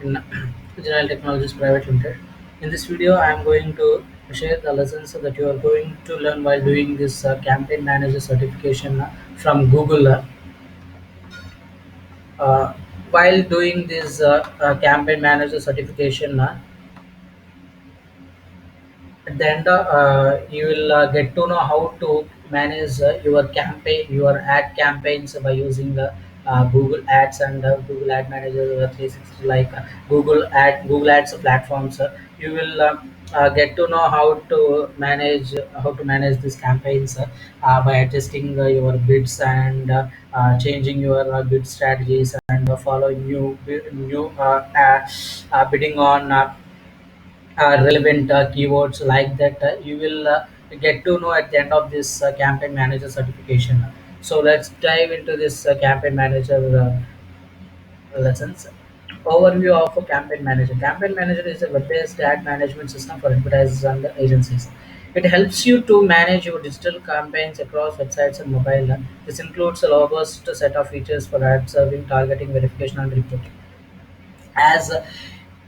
in General Technologies Private Limited. In this video, I am going to share the lessons that you are going to learn while doing this campaign manager certification from Google. Uh, while doing this campaign manager certification, at the end you will get to know how to manage your campaign your ad campaigns by using the Google Ads and Google Ad Manager 360, like Google Ads platforms. You will get to know how to manage these campaigns by adjusting your bids and changing your bid strategies and following new bidding on relevant keywords like that. You will get to know at the end of this campaign manager certification. So let's dive into this campaign manager lessons. Overview of a campaign manager. Campaign manager is a web-based ad management system for advertisers and agencies. It helps you to manage your digital campaigns across websites and mobile. This includes a robust set of features for ad serving, targeting, verification, and reporting. as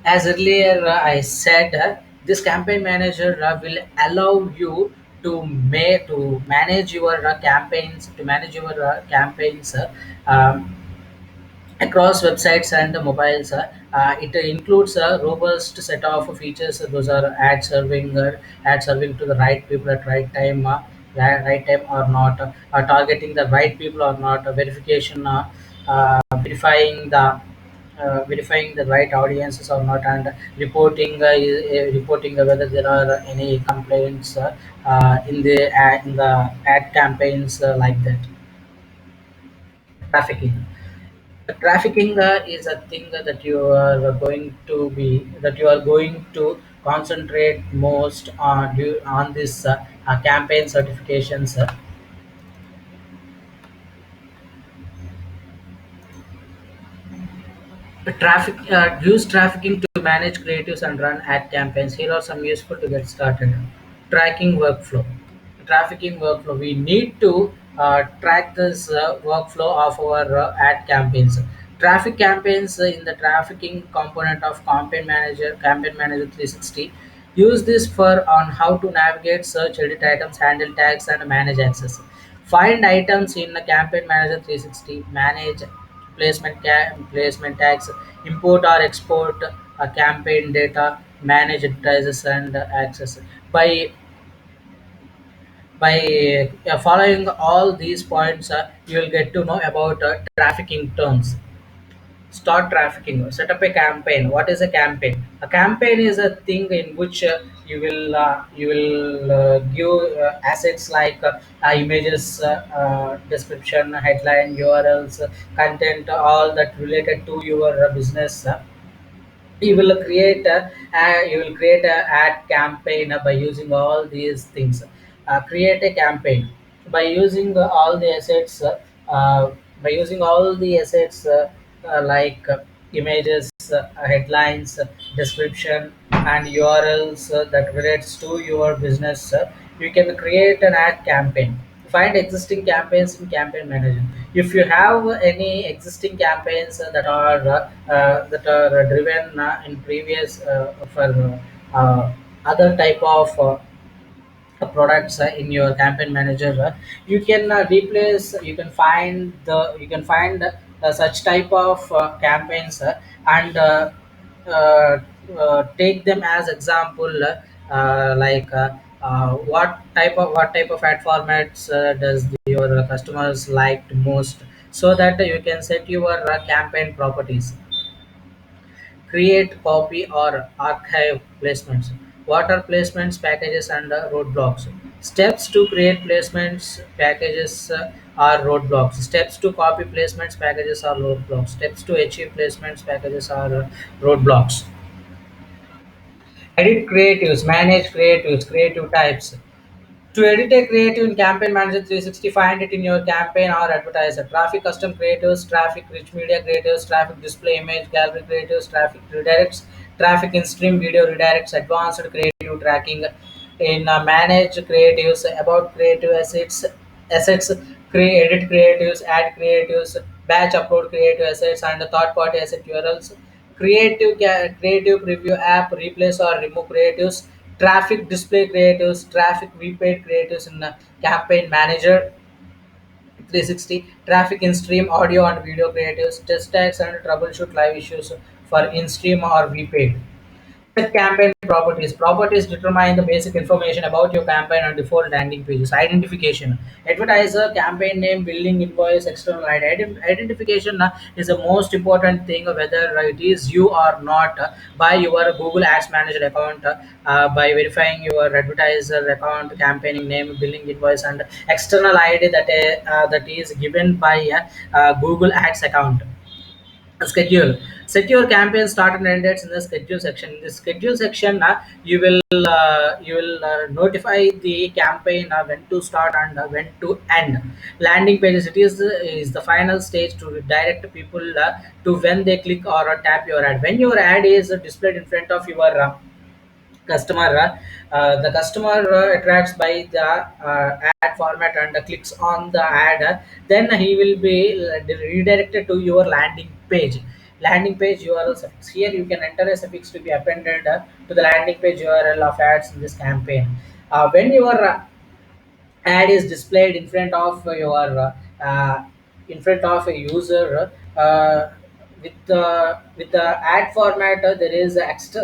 as earlier I said, this campaign manager will allow you to manage your campaigns um, across websites and mobiles. It includes a robust set of features. Those are ad serving to the right people at right time or not, targeting the right people or not, verification, verifying the right audiences or not, and reporting whether there are any complaints in the ad campaigns like that. Trafficking. Trafficking is a thing that you are going to concentrate most on this campaign certifications. Use trafficking to manage creatives and run ad campaigns. Here are some useful to get started. Tracking workflow. Trafficking workflow. We need to track this workflow of our ad campaigns. Traffic campaigns in the trafficking component of Campaign Manager 360. Use this for on how to navigate, search, edit items, handle tags, and manage access. Find items in the Campaign Manager 360. Manage placement tags, import or export campaign data, manage advertisers and access. By following all these points, you will get to know about trafficking terms. Start trafficking. Set up a campaign. What is a campaign? A campaign is a thing in which you will give assets like images, description, headline, URLs, content, all that related to your business. You will create a ad campaign by using all these things. Create a campaign by using all the assets, by using all the assets like images, headlines, description, and URLs that relates to your business. You can create an ad campaign. Find existing campaigns in Campaign Manager. If you have any existing campaigns that are driven in previous for other type of products in your Campaign Manager, you can replace you can find such type of campaigns and take them as example, what type of ad formats does your customers like most, so that you can set your campaign properties. Create, copy, or archive placements. What are placements, packages, and roadblocks? Steps to create placements, packages, are roadblocks. Steps to copy placements, packages, are roadblocks. Steps to achieve placements, packages, are roadblocks. Edit creatives, manage creatives, creative types. To edit a creative in Campaign Manager 360, find it in your campaign or advertiser. Traffic custom creatives, traffic rich media creatives, traffic display image gallery creatives, traffic redirects, traffic in stream video redirects, advanced creative tracking. In manage creatives, about creative assets, edit creatives, add creatives, batch upload creative assets, and third party asset URLs. creative preview app replace or remove creatives, traffic display creatives, traffic repaid creatives in campaign manager 360, traffic in stream audio and video creatives, test tags and troubleshoot live issues for in stream or repaid. Set campaign properties. Properties determine the basic information about your campaign and default landing pages. Identification. Advertiser, campaign name, billing invoice, external ID. Identification is the most important thing, whether it is you or not, by your Google Ads Manager account, by verifying your advertiser account, campaigning name, billing invoice, and external ID that is given by Google Ads account. Schedule. Set your campaign start and end dates in the schedule section. In the schedule section, you will notify the campaign when to start and when to end. Landing pages, is the final stage to redirect people to when they click or tap your ad. When your ad is displayed in front of your customer, the customer attracts by the ad format and clicks on the ad, then he will be redirected to your landing page URL suffix. Here you can enter a suffix to be appended to the landing page URL of ads in this campaign. When your ad is displayed in front of a user, with the ad format, there is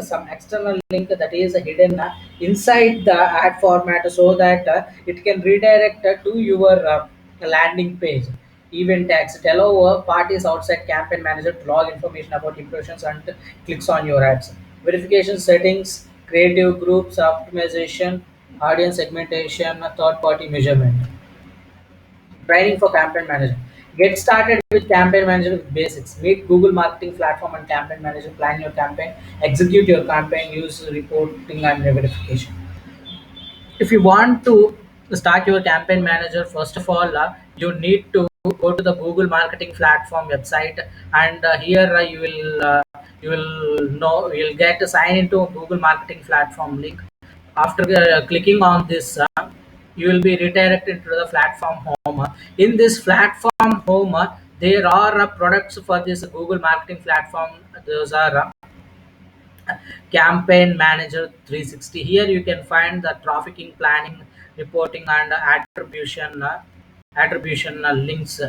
some external link that is hidden inside the ad format, so that it can redirect to your landing page. Event tags, it allow parties outside campaign manager to log information about impressions and clicks on your ads. Verification settings, creative groups optimization, audience segmentation, third party measurement. Training for campaign manager. Get started with campaign manager with basics. Meet Google Marketing Platform and campaign manager. Plan your campaign. Execute your campaign. Use reporting and verification. If you want to start your campaign manager, first of all, you need to go to the Google Marketing Platform website, and here you'll get to sign into Google Marketing Platform link. After clicking on this, you will be redirected to the platform home. In this platform home, there are products for this Google Marketing Platform. Those are campaign manager 360. Here you can find the trafficking, planning, reporting, and attribution links.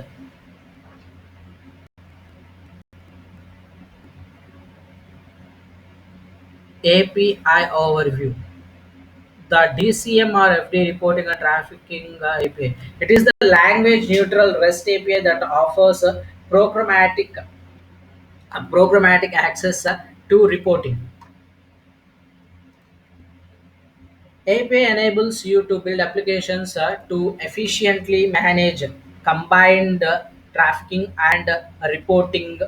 API overview. The DCM or FD reporting and trafficking API. It is the language neutral REST API that offers programmatic access to reporting. API enables you to build applications to efficiently manage combined trafficking and reporting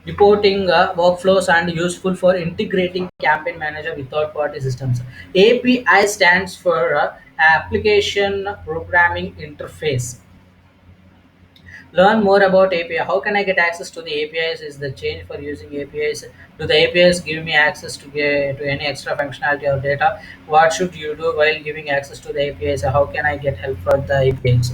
workflows, and useful for integrating campaign manager with third-party systems. API stands for Application Programming Interface. Learn more about API. How can I get access to the APIs? Is the change for using APIs? Do the APIs give me access to any extra functionality or data? What should you do while giving access to the APIs? How can I get help from the APIs?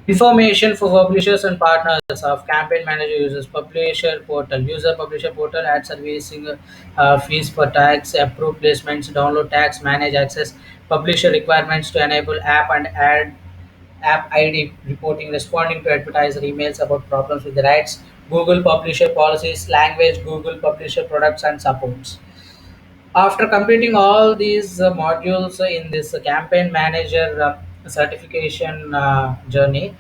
Information for publishers and partners of campaign manager users. Publisher portal. User publisher portal. Ad servicing fees for tags. Approve placements. Download tags. Manage access. Publisher requirements to enable app and app ID reporting, responding to advertiser emails about problems with the rights, Google Publisher policies, language, Google Publisher products and supports. After completing all these modules in this campaign manager certification journey,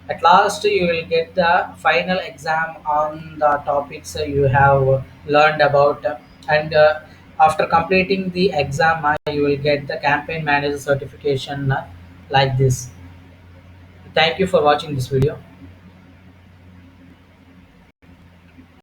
at last you will get the final exam on the topics you have learned about, and after completing the exam, you will get the campaign manager certification like this. Thank you for watching this video.